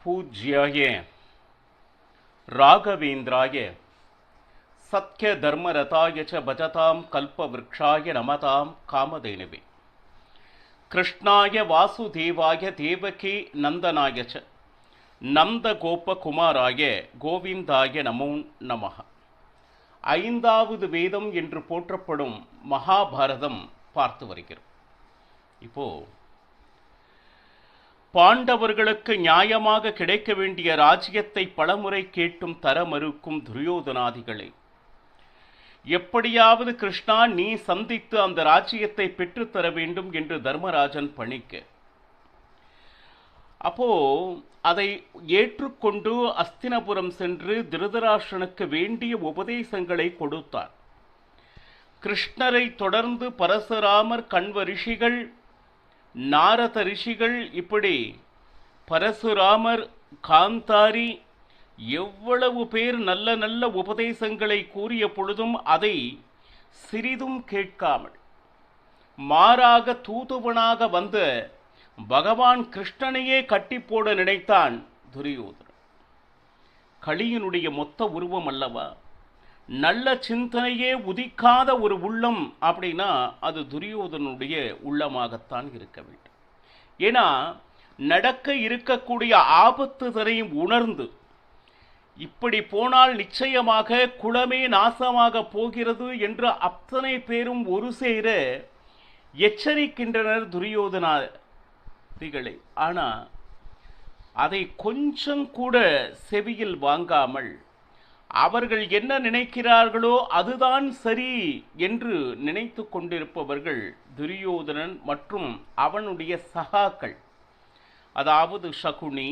பூஜ்யாய ராகவேந்திராய சத்ய தர்மரதாய ச பஜதாம் கல்பவ்ருக்ஷாய நமதாம் காமதேனுவே கிருஷ்ணாய வாசுதேவாய தேவகி நந்தனாய ச நந்தகோபகுமாராய கோவிந்தாய நமோ நமஹ. ஐந்தாவது வேதம் என்று போற்றப்படும் மகாபாரதம் பார்த்து வருகிறோம். இப்போ பாண்டவர்களுக்கு நியாயமாக கிடைக்க வேண்டிய ராஜ்யத்தை பலமுறை கேட்டும் தர மறுக்கும் துரியோதனாதிகளை எப்படியாவது கிருஷ்ணா நீ சந்தித்து அந்த ராஜ்யத்தை பெற்றுத்தர வேண்டும் என்று தர்மராஜன் பணிக்க, அப்போ அதை ஏற்றுக்கொண்டு அஸ்தினபுரம் சென்று திருதராஷ்டிரனுக்கு வேண்டிய உபதேசங்களை கொடுத்தார். கிருஷ்ணரை தொடர்ந்து பரசுராமர், கண்வ ரிஷிகள், நாரத ரிஷிகள், இப்படி பரசுராமர், காந்தாரி, எவ்வளவு பேர் நல்ல நல்ல உபதேசங்களை கூறிய பொழுதும் அதை சிறிதும் கேட்காமல் மாறாக தூதுவனாக வந்த பகவான் கிருஷ்ணனையே கட்டி போட நினைத்தான் துரியோதனன். களியினுடைய மொத்த உருவம் அல்லவா? நல்ல சிந்தனையே உதிக்காத ஒரு உள்ளம் அப்படின்னா அது துரியோதனுடைய உள்ளமாகத்தான் இருக்க வேண்டும். ஏன்னா நடக்க இருக்கக்கூடிய ஆபத்துதனையும் உணர்ந்து இப்படி போனால் நிச்சயமாக குலமே நாசமாக போகிறது என்று அத்தனை பேரும் ஒரு சேர எச்சரிக்கின்றனர் துரியோதனாதிகளை. ஆனால் அதை கொஞ்சம் கூட செவியில் வாங்காமல் அவர்கள் என்ன நினைக்கிறார்களோ அதுதான் சரி என்று நினைத்து கொண்டிருப்பவர்கள் துரியோதனன் மற்றும் அவனுடைய சகாக்கள், அதாவது சகுனி,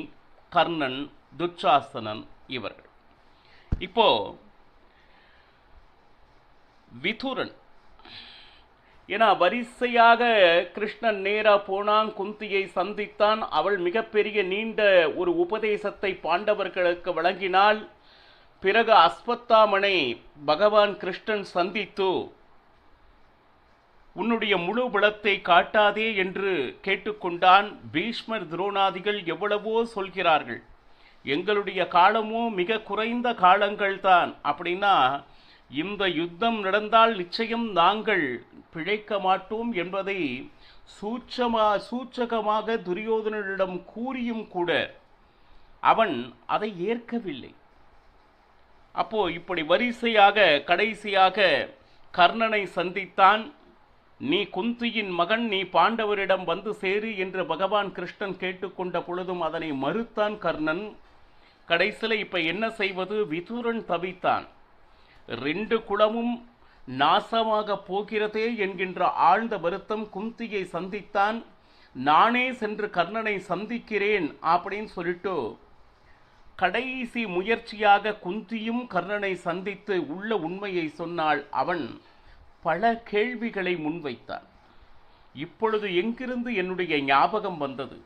கர்ணன், துச்சாசனன் இவர்கள். இப்போ விதுரன், ஏன்னா வரிசையாக கிருஷ்ணன் நேரா போனான், குந்தியை சந்தித்தான். அவள் மிகப்பெரிய நீண்ட ஒரு உபதேசத்தை பாண்டவர்களுக்கு வழங்கினாள். பிறகு அஸ்வத்தாமனை பகவான் கிருஷ்ணன் சந்தித்து உன்னுடைய முழு பலத்தை காட்டாதே என்று கேட்டுக்கொண்டான். பீஷ்மர், துரோணாதிகள் எவ்வளவோ சொல்கிறார்கள், எங்களுடைய காலமோ மிக குறைந்த காலங்கள்தான். அப்படின்னா இந்த யுத்தம் நடந்தால் நிச்சயம் நாங்கள் பிழைக்க மாட்டோம் என்பதை சூச்சகமாக துரியோதனனிடம் கூறியும் கூட அவன் அதை ஏற்கவில்லை. அப்போ இப்படி வரிசையாக கடைசியாக கர்ணனை சந்தித்தான். நீ குந்தியின் மகன், நீ பாண்டவரிடம் வந்து சேரு என்று பகவான் கிருஷ்ணன் கேட்டுக்கொண்ட பொழுதும் அதனை மறுத்தான் கர்ணன். கடைசியில் இப்ப என்ன செய்வது? விதுரன் தவித்தான். 2 குலமும் நாசமாக போகிறதே என்கின்ற ஆழ்ந்த வருத்தம். குந்தியை சந்தித்தான். நானே சென்று கர்ணனை சந்திக்கிறேன் அப்படின்னு சொல்லிட்டு கடைசி முயற்சியாக குந்தியும் கர்ணனை சந்தித்து உள்ள உண்மையை சொன்னால் அவன் பல கேள்விகளை முன்வைத்தான். இப்பொழுது எங்கிருந்து என்னுடைய ஞாபகம் வந்தது?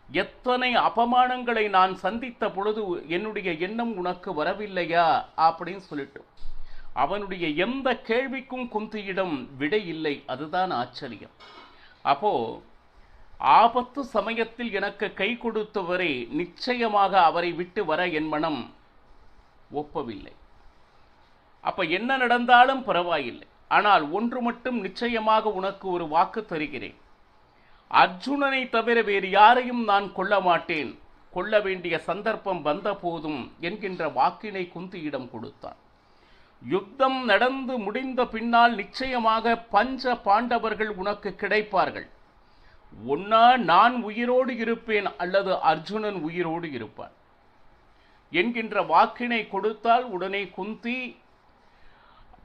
எத்தனை அபமானங்களை நான் சந்தித்த பொழுது என்னுடைய எண்ணம் உனக்கு வரவில்லையா அப்படின்னு சொல்லிட்டு அவனுடைய எந்த கேள்விக்கும் குந்தியிடம் விடை இல்லை. அதுதான் ஆச்சரியம். அப்போ ஆபத்து சமயத்தில் எனக்கு கை கொடுத்தவரை நிச்சயமாக அவரை விட்டு வர என் மனம் ஒப்பவில்லை. அப்ப என்ன நடந்தாலும் பரவாயில்லை, ஆனால் ஒன்று மட்டும் நிச்சயமாக உனக்கு ஒரு வாக்கு தருகிறேன். அர்ஜுனனை தவிர வேறு யாரையும் நான் கொல்ல மாட்டேன், கொல்ல வேண்டிய சந்தர்ப்பம் வந்த போதும் என்கின்ற வாக்கினை குந்தியிடம் கொடுத்தான். யுத்தம் நடந்து முடிந்த பின்னால் நிச்சயமாக பஞ்ச பாண்டவர்கள் உனக்கு கிடைப்பார்கள். ஒன்னா நான் உயிரோடு இருப்பேன் அல்லது அர்ஜுனன் உயிரோடு இருப்பான் என்கின்ற வாக்கினை கொடுத்தால் உடனே குந்தி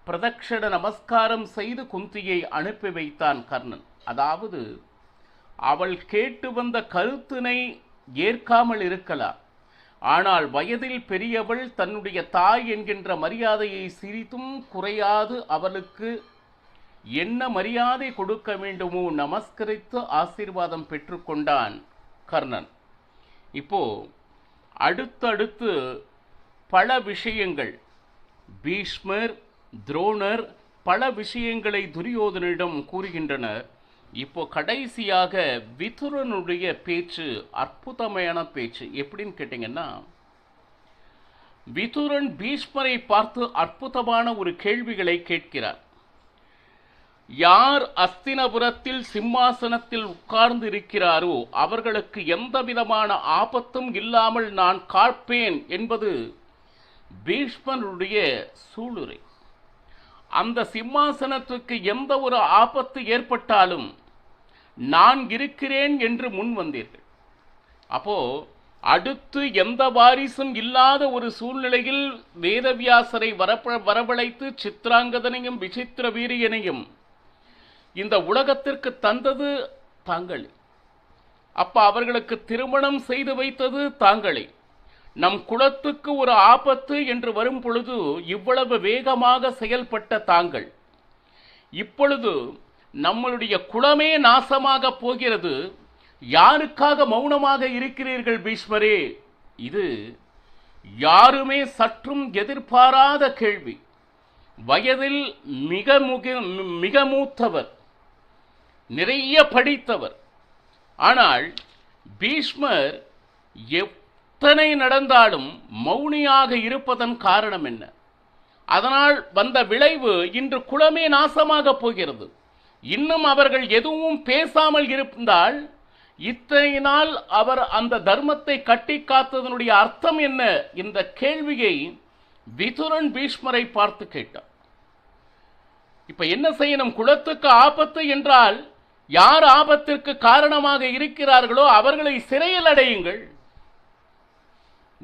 பிரதட்சண நமஸ்காரம் செய்து குந்தியை அனுப்பி வைத்தான் கர்ணன். அதாவது அவள் கேட்டு வந்த கருத்தினை ஏற்காமல் இருக்கலாம், ஆனால் வயதில் பெரியவள், தன்னுடைய தாய் என்கின்ற மரியாதையை சிறிதும் குறையாது அவளுக்கு என்ன மரியாதை கொடுக்க வேண்டுமோ நமஸ்கரித்து ஆசீர்வாதம் பெற்றுக்கொண்டான் கர்ணன். இப்போ அடுத்தடுத்து பல விஷயங்கள் பீஷ்மர், துரோணர் பல விஷயங்களை துரியோதனிடம் கூறுகின்றனர். இப்போ கடைசியாக விதுரனுடைய பேச்சு அற்புதமான பேச்சு. எப்படின்னு கேட்டீங்கன்னா, விதுரன் பீஷ்மரை பார்த்து அற்புதமான ஒரு கேள்விகளை கேட்கிறார். யார் அஸ்தினபுரத்தில் சிம்மாசனத்தில் உட்கார்ந்து இருக்கிறாரோ அவர்களுக்கு எந்த விதமான ஆபத்தும் இல்லாமல் நான் காப்பேன் என்பது பீஷ்மனுடைய சூளுரை. அந்த சிம்மாசனத்துக்கு எந்த ஒரு ஆபத்து ஏற்பட்டாலும் நான் இருக்கிறேன் என்று முன் வந்தீர்கள். அப்போ அடுத்து எந்த வாரிசும் இல்லாத ஒரு சூழ்நிலையில் வேதவியாசரை வரவழைத்து சித்ராங்கதனையும் விசித்திர வீரியனையும் இந்த உலகத்திற்கு தந்தது தாங்களே. அப்ப அவர்களுக்கு திருமணம் செய்து வைத்தது தாங்களே. நம் குலத்துக்கு ஒரு ஆபத்து என்று வரும் பொழுது இவ்வளவு வேகமாக செயல்பட்ட தாங்கள், இப்பொழுது நம்மளுடைய குலமே நாசமாக போகிறது, யாருக்காக மௌனமாக இருக்கிறீர்கள் பீஷ்மரே? இது யாருமே சற்றும் எதிர்பாராத கேள்வி. வயதில் மிக மூத்தவர், நிறைய படித்தவர். ஆனால் பீஷ்மர் எத்தனை நடந்தாலும் மௌனியாக இருப்பதன் காரணம் என்ன? அதனால் வந்த விளைவு இன்று குலமே நாசமாக போகிறது. இன்னும் அவர்கள் எதுவும் பேசாமல் இருந்தால் இத்தனை நாள் அவர் அந்த தர்மத்தை கட்டி காத்ததனுடைய அர்த்தம் என்ன? இந்த கேள்வியை விதுரன் பீஷ்மரை பார்த்து கேட்டார். இப்ப என்ன செய்யணும்? குலத்துக்கு ஆபத்து என்றால் யார் ஆபத்திற்கு காரணமாக இருக்கிறார்களோ அவர்களை சிறையில் அடையுங்கள்.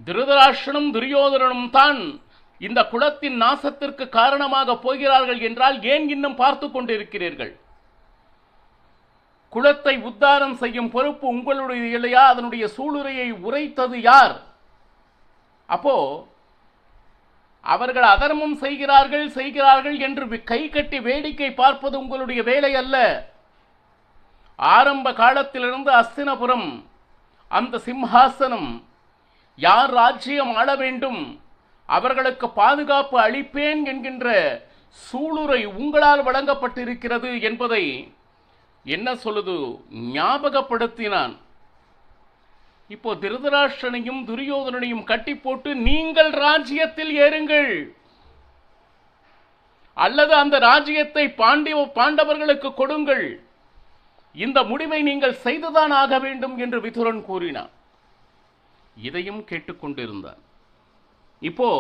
திருதராஷ்டிரனும் துரியோதனனும் தான் இந்த குலத்தின் நாசத்திற்கு காரணமாக போகிறார்கள் என்றால் ஏன் இன்னும் பார்த்து கொண்டிருக்கிறீர்கள்? குலத்தை உத்தாரம் செய்யும் பொறுப்பு உங்களுடைய இல்லையா? அதனுடைய சூளுரையை உரைத்தது யார்? அப்போ அவர்கள் அதர்மம் செய்கிறார்கள் என்று கை கட்டி வேடிக்கை பார்ப்பது உங்களுடைய வேலை அல்ல. ஆரம்ப காலத்திலிருந்து அஸ்தினபுரம், அந்த சிம்ஹாசனம், யார் ராஜ்யம் ஆள வேண்டும், அவர்களுக்கு பாதுகாப்பு அளிப்பேன் என்கின்ற சூளுரை உங்களால் வழங்கப்பட்டிருக்கிறது என்பதை என்ன சொல்லுது ஞாபகப்படுத்தினான். இப்போ திருதராஷ்டிரனையும் துரியோதனனையும் கட்டி போட்டு நீங்கள் ராஜ்யத்தில் ஏறுங்கள், அல்லது அந்த ராஜ்யத்தை பாண்டவர்களுக்கு கொடுங்கள், இந்த முடிவை நீங்கள் செய்துதான் ஆக வேண்டும் என்று விதுரன் கூறினான். இதையும் கேட்டுக்கொண்டிருந்தான். இப்போ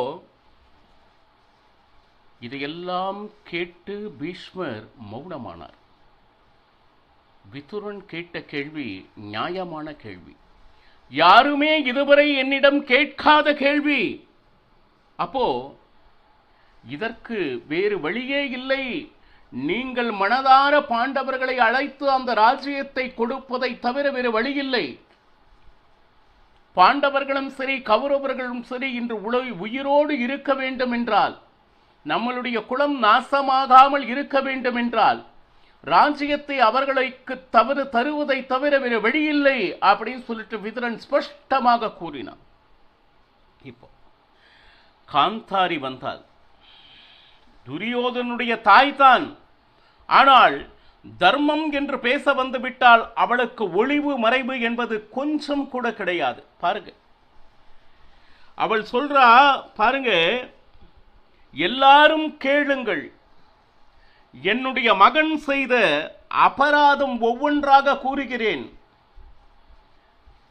இதையெல்லாம் கேட்டு பீஷ்மர் மௌனமானார். விதுரன் கேட்ட கேள்வி நியாயமான கேள்வி, யாருமே இதுவரை என்னிடம் கேட்காத கேள்வி. அப்போ இதற்கு வேறு வழியே இல்லை. நீங்கள் மனதார பாண்டவர்களை அழைத்து அந்த ராஜ்யத்தை கொடுப்பதை தவிர வேறு வழியில்லை. பாண்டவர்களும் சரி கௌரவர்களும் சரி இன்று உயிரோடு இருக்க வேண்டும் என்றால், நம்மளுடைய குலம் நாசமாகாமல் இருக்க வேண்டும் என்றால், ராஜ்யத்தை அவர்களுக்கு தருவதை தவிர வேறு வழியில்லை அப்படின்னு சொல்லிட்டு விதுரன் ஸ்பஷ்டமாக கூறினான். இப்போ காந்தாரி வந்தால் துரியோதனுடைய தாய்தான். ஆனால் தர்மம் என்று பேச வந்துவிட்டால் அவளுக்கு ஒளிவு மறைவு என்பது கொஞ்சம் கூட கிடையாது. பாருங்க, அவள் சொல்றா பாருங்க, எல்லாரும் கேளுங்கள், என்னுடைய மகன் செய்த அபராதம் ஒவ்வொன்றாக கூறுகிறேன்.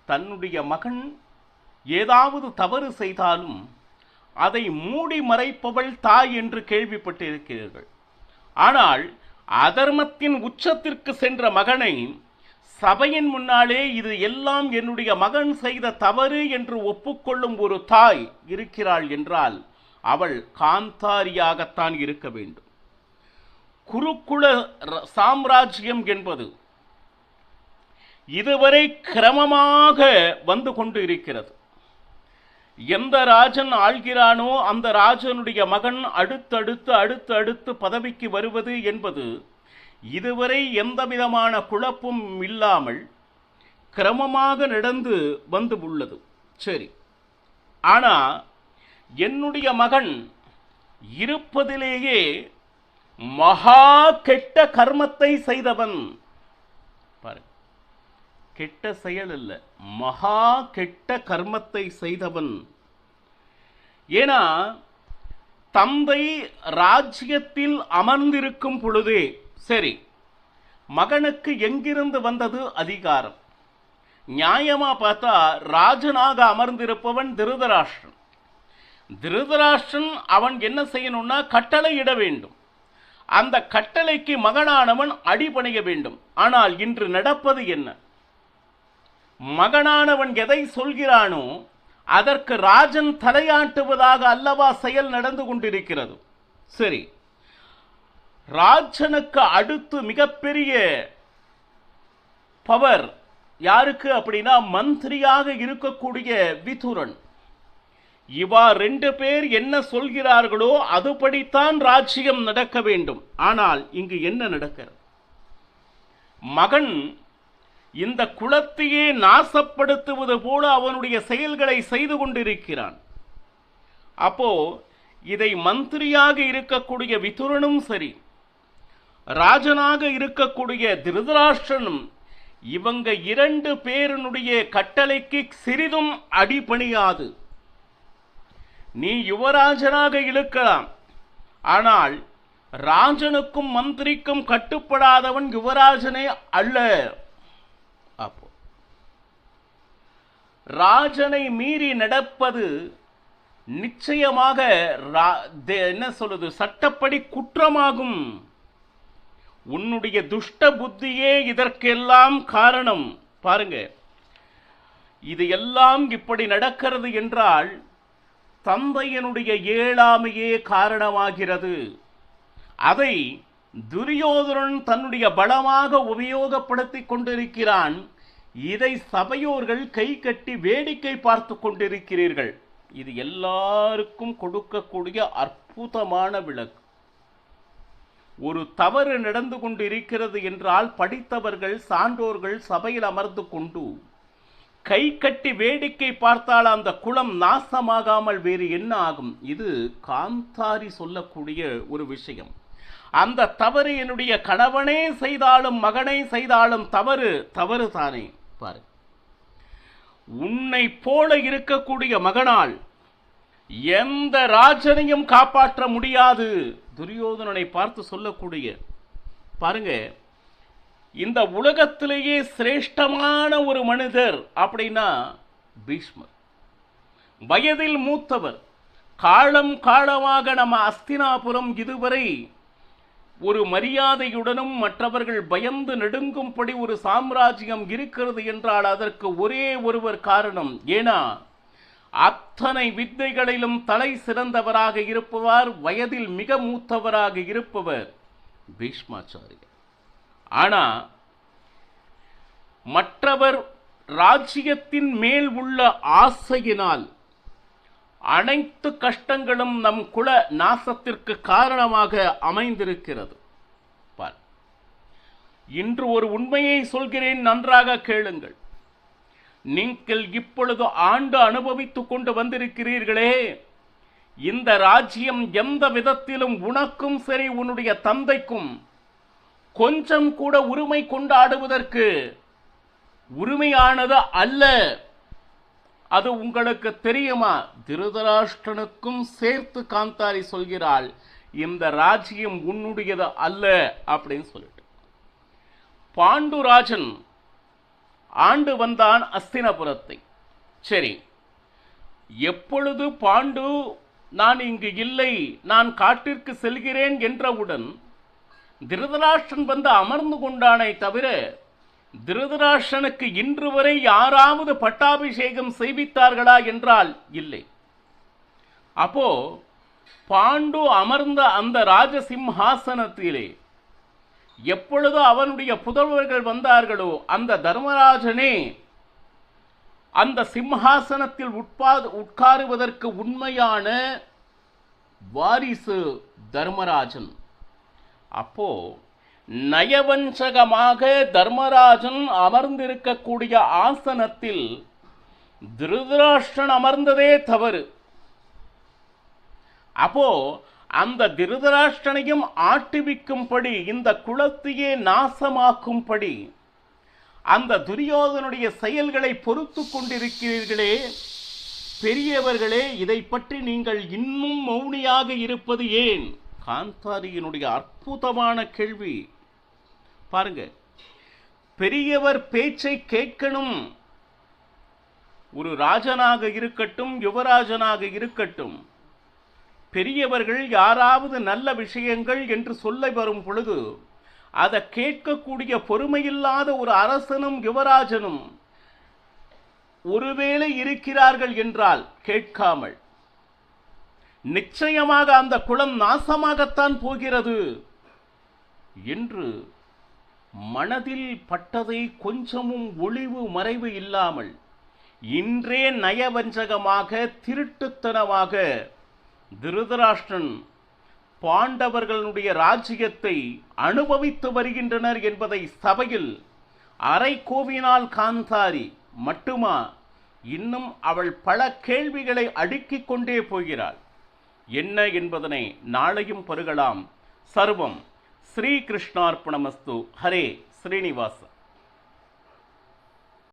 தன்னுடைய மகன் ஏதாவது தவறு செய்தாலும் அதை மூடி மறைப்பவள் தாய் என்று கேள்விப்பட்டிருக்கிறீர்கள். ஆனால் அதர்மத்தின் உச்சத்திற்கு சென்ற மகனை சபையின் முன்னாலே இது எல்லாம் என்னுடைய மகன் செய்த தவறு என்று ஒப்புக்கொள்ளும் ஒரு தாய் இருக்கிறாள் என்றால் அவள் காந்தாரியாகத்தான் இருக்க வேண்டும். குருகுல சாம்ராஜ்யம் என்பது இதுவரை கிரமமாக வந்து கொண்டு இருக்கிறது. எந்த ராஜன் ஆள்கிறானோ அந்த ராஜனுடைய மகன் அடுத்தடுத்து பதவிக்கு வருவது என்பது இதுவரை எந்த விதமான குழப்பம் இல்லாமல் கிரமமாக நடந்து வந்து உள்ளது. சரி, ஆனா என்னுடைய மகன் இருப்பதிலேயே மகா கெட்ட கர்மத்தை செய்தவன். கெட்ட செயல் அல்ல, மகா கெட்ட கர்மத்தை செய்தவன். ஏன்னா தந்தை ராஜ்யத்தில் அமர்ந்திருக்கும் பொழுதே சரி, மகனுக்கு எங்கிருந்து வந்தது அதிகாரம்? நியாயமா பார்த்தா ராஜனாக அமர்ந்திருப்பவன் திருதராஷ்டிரன். திருதராஷ்டிரன் அவன் என்ன செய்யணும்னா கட்டளை இட வேண்டும். அந்த கட்டளைக்கு மகனானவன் அடிபணிய வேண்டும். ஆனால் இன்று நடப்பது என்ன? மகனானவன் எதை சொல்கிறானோ அதற்கு ராஜன் தலையாட்டுவதாக அல்லவா செயல் நடந்து கொண்டிருக்கிறது. சரி, ராஜனுக்கு அடுத்து மிகப்பெரிய பவர் யாருக்கு அப்படின்னா மந்திரியாக இருக்கக்கூடிய விதுரன். இவா 2 பேர் என்ன சொல்கிறார்களோ அதுபடித்தான் ராஜ்யம் நடக்க வேண்டும். ஆனால் இங்கு என்ன நடக்கிறது? மகன் இந்த குலத்தையே நாசப்படுத்துவது போல அவனுடைய செயல்களை செய்து கொண்டிருக்கிறான். அப்போ இதை மந்திரியாக இருக்கக்கூடிய விதுரனும் சரி, ராஜனாக இருக்கக்கூடிய திருதராஷ்டிரனும் இவங்க 2 பேருடைய கட்டளைக்கு சிறிதும் அடிபணியாது. நீ யுவராஜனாக இருக்கலாம், ஆனால் ராஜனுக்கும் மந்திரிக்கும் கட்டுப்படாதவன் யுவராஜனே அல்ல. அப்போ ராஜனை மீறி நடப்பது நிச்சயமாக என்ன சொல்லுது, சட்டப்படி குற்றமாகும். உன்னுடைய துஷ்ட புத்தியே இதற்கெல்லாம் காரணம். பாருங்க, இது எல்லாம் இப்படி நடக்கிறது என்றால் தந்தையனுடைய ஏழாமையே காரணமாகிறது. அதை துரியோதனன் தன்னுடைய பலமாக உபயோகப்படுத்திக் கொண்டிருக்கிறான். இதை சபையோர்கள் கை கட்டி வேடிக்கை பார்த்து கொண்டிருக்கிறீர்கள். இது எல்லாருக்கும் கொடுக்கக்கூடிய அற்புதமான விளக்கு. ஒரு தவறு நடந்து கொண்டு இருக்கிறது என்றால் படித்தவர்கள் சான்றோர்கள் சபையில் அமர்ந்து கொண்டு கை கட்டி வேடிக்கை பார்த்தால் அந்த குலம் நாசமாகாமல் வேறு என்ன ஆகும்? இது காந்தாரி சொல்லக்கூடிய ஒரு விஷயம். அந்த தவறு என்னுடைய கணவனே செய்தாலும் மகனை செய்தாலும் தவறு தவறு தானே. பாரு, உன்னை போல இருக்கக்கூடிய மகனால் எந்த ராஜனையும் காப்பாற்ற முடியாது. துரியோதனனை பார்த்து சொல்லக்கூடிய பாருங்க, இந்த உலகத்திலேயே சிரேஷ்டமான ஒரு மனிதர் அப்படின்னா பீஷ்மர். வயதில் மூத்தவர். காலம் காலமாக நம்ம அஸ்தினாபுரம் இதுவரை ஒரு மரியாதையுடனும் மற்றவர்கள் பயந்து நடுங்கும்படி ஒரு சாம்ராஜ்யம் இருக்கிறது என்றால் அதற்கு ஒரே ஒருவர் காரணம். ஏன்னா அத்தனை வித்தைகளிலும் தலை சிறந்தவராக இருப்பவர், வயதில் மிக மூத்தவராக இருப்பவர் பீஷ்மாச்சாரியர். ஆனா மற்றவர் ராஜ்யத்தின் மேல் உள்ள ஆசையினால் அனைத்து கஷ்டங்களும் நம் குல நாசத்திற்கு காரணமாக அமைந்திருக்கிறது. பார், இன்று ஒரு உண்மையை சொல்கிறேன், நன்றாக கேளுங்கள். நீங்கள் இப்பொழுது ஆண்டு அனுபவித்துக் கொண்டு வந்திருக்கிறீர்களே, இந்த ராஜ்யம் எந்த விதத்திலும் உனக்கும் சரி உன்னுடைய தந்தைக்கும் கொஞ்சம் கூட உரிமை கொண்டாடுவதற்கு உரிமையானது அல்ல. அது உங்களுக்கு தெரியுமா? திருதராஷ்டிரனுக்கும் சேர்த்து காந்தாரி சொல்கிறாள், இந்த ராஜ்யம் உன்னுடையது அல்ல அப்படின்னு சொல்லிட்டு. பாண்டுராஜன் ஆண்டு வந்தான் அஸ்தினபுரத்தை. சரி, எப்பொழுது பாண்டு நான் இங்கு இல்லை, நான் காட்டிற்கு செல்கிறேன் என்றவுடன் திருதராஷ்டிரன் வந்து அமர்ந்து கொண்டானே தவிர திருதராஷ்டிரனுக்கு இன்று வரை யாராவது பட்டாபிஷேகம் செய்வித்தார்களா என்றால் இல்லை. அப்போ பாண்டு அமர்ந்த அந்த ராஜசிம்ஹாசனத்திலே எப்பொழுது அவனுடைய புதல்வர்கள் வந்தார்களோ அந்த தர்மராஜனே அந்த சிம்ஹாசனத்தில் உட்காருவதற்கு உண்மையான வாரிசு தர்மராஜன். அப்போ நயவஞ்சகமாக தர்மராஜன் அமர்ந்திருக்கக்கூடிய ஆசனத்தில் திருதராஷ்டிரன் அமர்ந்ததே தவறு. அப்போ அந்த திருதராஷ்டிரனையும் ஆட்டுவிக்கும்படி, இந்த குலத்தையே நாசமாக்கும்படி அந்த துரியோதனுடைய செயல்களை பொறுத்து கொண்டிருக்கிறீர்களே, பெரியவர்களே, இதை பற்றி நீங்கள் இன்னும் மௌனியாக இருப்பது ஏன்? காந்தாரியினுடைய அற்புதமான கேள்வி பாருங்க. பெரியவர் பேச்சை கேட்கணும். ஒரு ராஜனாக இருக்கட்டும், யுவராஜனாக இருக்கட்டும், பெரியவர்கள் யாராவது நல்ல விஷயங்கள் என்று சொல்ல வரும் பொழுது அதை கேட்கக்கூடிய பொறுமையில்லாத ஒரு அரசனும் யுவராஜனும் ஒருவேளை இருக்கிறார்கள் என்றால் கேட்காமல், நிச்சயமாக அந்த குலம் நாசமாகத்தான் போகிறது என்று மனதில் பட்டதை கொஞ்சமும் ஒளிவு மறைவு இல்லாமல் இன்றே நயவஞ்சகமாக திருட்டுத்தனமாக திருதராஷ்டிரன் பாண்டவர்களுடைய ராஜ்யத்தை அனுபவித்து வருகின்றனர் என்பதை சபையில் அரை கோவினால் காந்தாரி மட்டுமா, இன்னும் அவள் பல கேள்விகளை அடுக்கிக் கொண்டே போகிறாள். என்ன என்பதனை நாளையும் பருகலாம். சர்வம் ஸ்ரீகிருஷ்ணார்ப்பணமஸ்து. ஹரே ஸ்ரீனிவாச.